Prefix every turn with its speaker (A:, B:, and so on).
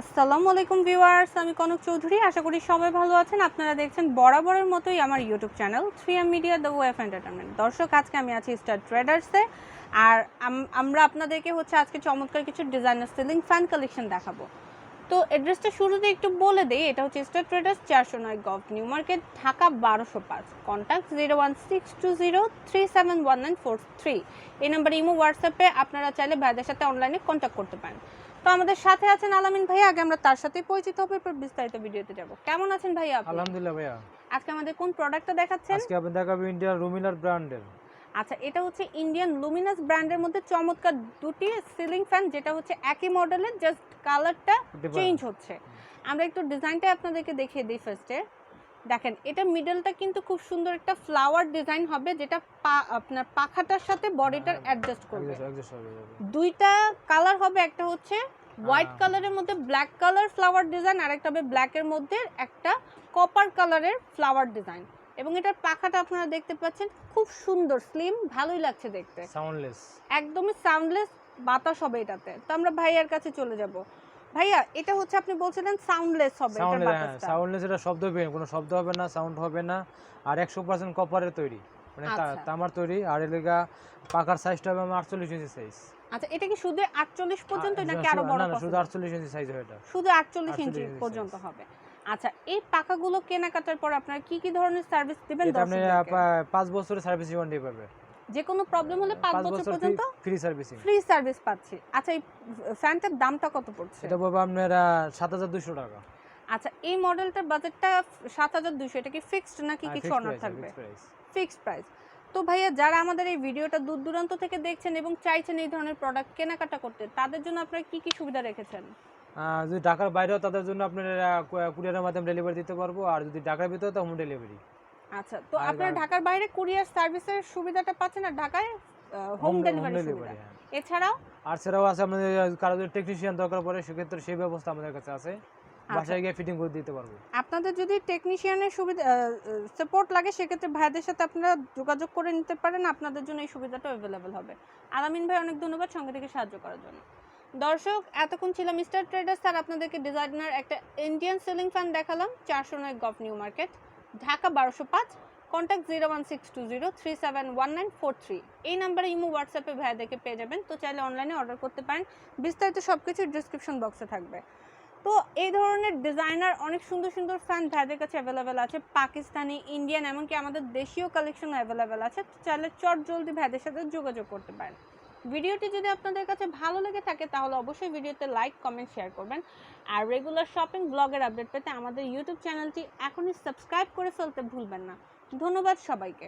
A: আসসালামু আলাইকুম ভিউয়ার্স, আমি কনক চৌধুরী। আশা করি সবাই ভালো আছেন। আপনারা দেখছেন বরাবরের মতোই আমার YouTube channel 3M media the wave entertainment. দর্শক, আজকে আমি আছি স্টার ট্রেডার্সে, আর আমরা আপনাদেরকে আজকে চমৎকার কিছু ডিজাইনার সিলিং ফ্যান কালেকশন দেখাবো। তো অ্যাড্রেসটা শুরুতে একটু বলে দেই, এটা হচ্ছে star traders 409 govt new market, Dhaka 1205। Contact 01620371943। এই নাম্বারে ইমো হোয়াটসঅ্যাপে আপনারা চাইলে ভাইদের সাথে অনলাইনে কন্ট্যাক্ট করতে পারেন। তো আমাদের সাথে আছেন আলামিন ভাইয়া, আগে আমরা তার সাথেই পরিচিত হব, এরপর বিস্তারিত ভিডিওতে যাব। কেমন আছেন ভাইয়া আপনি?
B: আলহামদুলিল্লাহ ভাইয়া।
A: আজকে আমাদের কোন প্রোডাক্টটা দেখাচ্ছেন?
B: আজকে আপনি দেখাবো ইন্ডিয়ান লুমিনার ব্র্যান্ডের।
A: আচ্ছা, এটা হচ্ছে ইন্ডিয়ান লুমিনাস ব্র্যান্ডের মধ্যে চমৎকার দুটি সিলিং ফ্যান, যেটা হচ্ছে একই মডেলের, জাস্ট কালারটা চেঞ্জ হচ্ছে। আমরা একটু ডিজাইনটা আপনাদেরকে দেখিয়ে দিই ফার্স্টে। দেখেন, এটা মিডলটা কিন্তু খুব সুন্দর একটা ফ্লাওয়ার ডিজাইন হবে, যেটা আপনার পাখাটার সাথে বডিটার অ্যাডজাস্ট করবে। দুইটা কালার হবে, একটা হচ্ছে হোয়াইট কালারের মধ্যে ব্ল্যাক কালার ফ্লাওয়ার ডিজাইন, আর একটা হবে ব্ল্যাকের মধ্যে একটা কপার কালারের ফ্লাওয়ার ডিজাইন। এবং এটার পাখাটা আপনারা দেখতে পাচ্ছেন, খুব সুন্দর স্লিম, ভালোই লাগছে দেখতে,
B: সাউন্ডলেস,
A: একদমই সাউন্ডলেস, বাতাস হবে এটাতে। তো আমরা ভাইয়ার কাছে চলে যাব। ভাইয়া, এটা হচ্ছে আপনি বলছিলেন সাউন্ডলেস হবে, এটা বাতাসটা
B: সাউন্ডলেস, এটা শব্দ হবে, কোনো শব্দ হবে না, সাউন্ড হবে না। আর 100% কপারের তৈরি, মানে তামার তৈরি। আর এলাকা পাকার সাইজটা হবে 48 ইঞ্চি সাইজ।
A: আচ্ছা, এটা কি শুধু 48 পর্যন্ত নাকি আরো বড়?
B: না, শুধু 48 ইঞ্চি সাইজ হবে, এটা
A: শুধু 48 ইঞ্চি পর্যন্ত হবে। আচ্ছা, এই পাখাগুলো কেনাকাটার পর আপনারা কি কি ধরনের সার্ভিস দিবেন?
B: আপনি 5 বছরের সার্ভিস ওয়ারেন্টি পাবেন।
A: যে কোনো প্রবলেম হলে 5 বছর পর্যন্ত
B: ফ্রি সার্ভিসিং,
A: ফ্রি সার্ভিস পাচ্ছি। আচ্ছা, এই ফ্যানটার দামটা কত পড়ছে?
B: এটা পাবে আপনারা 7200 টাকা।
A: আচ্ছা, এই মডেলটার বাজেটটা 7200, এটা কি ফিক্সড নাকি কিছু অনার থাকবে? Fixed price. তো ভাইয়া, যারা আমাদের এই ভিডিওটা দূর দূরান্ত থেকে দেখছেন এবং চাইছেন এই ধরনের প্রোডাক্ট কেনাকাটা করতে, তাদের জন্য আপনারা কি কি সুবিধা রেখেছেন?
B: যদি ঢাকার বাইরেও, তাদের জন্য আপনারা কুরিয়ারের মাধ্যমে ডেলিভারি দিতে পারবো। আর যদি ঢাকার ভিতরে, তো হোম ডেলিভারি। আচ্ছা,
A: তো আপনারা ঢাকার বাইরে কুরিয়ার সার্ভিসের সুবিধাটা পাচ্ছেন, আর ঢাকায় হোম ডেলিভারি সুবিধা। এছাড়াও
B: আছে, আমাদের কারো যদি টেকনিশিয়ান দরকার পড়ে, সেক্ষেত্রে সেই ব্যবস্থা আমাদের কাছে আছে, বাসায় গিয়ে ফিটিং করে দিতে পারবো।
A: আপনাদের যদি টেকনিশিয়ানের সুবিধা সাপোর্ট লাগে, সেক্ষেত্রে ভাইদের সাথে আপনারা যোগাযোগ করে নিতে পারেন, আপনাদের জন্য এই সুবিধাটা অ্যাভেলেবল হবে। আলামিন ভাই, অনেক ধন্যবাদ সঙ্গে থেকে সাহায্য করার জন্য। দর্শক, এতক্ষণ ছিলাম স্টার ট্রেডার্স, আর আপনাদেরকে ডিজাইনার একটা ইন্ডিয়ান সিলিং ফ্যান দেখালাম 409 govt new market, Dhaka 1205। Contact 01620371943। এই নাম্বারে ইমো হোয়াটসঅ্যাপে ভাইয়াদেরকে পেয়ে যাবেন। তো চাইলে অনলাইনে অর্ডার করতে পারেন, বিস্তারিত সব কিছু ডিসক্রিপশন বক্সে থাকবে। তো এই ধরনের ডিজাইনার অনেক সুন্দর সুন্দর ফ্যান ভাইদের কাছে অ্যাভেলেবেল আছে, পাকিস্তানি, ইন্ডিয়ান, এমনকি আমাদের দেশীয় কালেকশন অ্যাভেলেবেল আছে। তো চাইলে চট জলদি ভাইদের সাথে যোগাযোগ করতে পারেন। ভিডিওটি যদি আপনাদের কাছে ভালো লেগে থাকে, তাহলে অবশ্যই ভিডিওতে লাইক, কমেন্ট, শেয়ার করবেন। আর রেগুলার শপিং ব্লগের আপডেট পেতে আমাদের ইউটিউব চ্যানেলটি এখনই সাবস্ক্রাইব করে ফেলতে ভুলবেন না। ধন্যবাদ সবাইকে।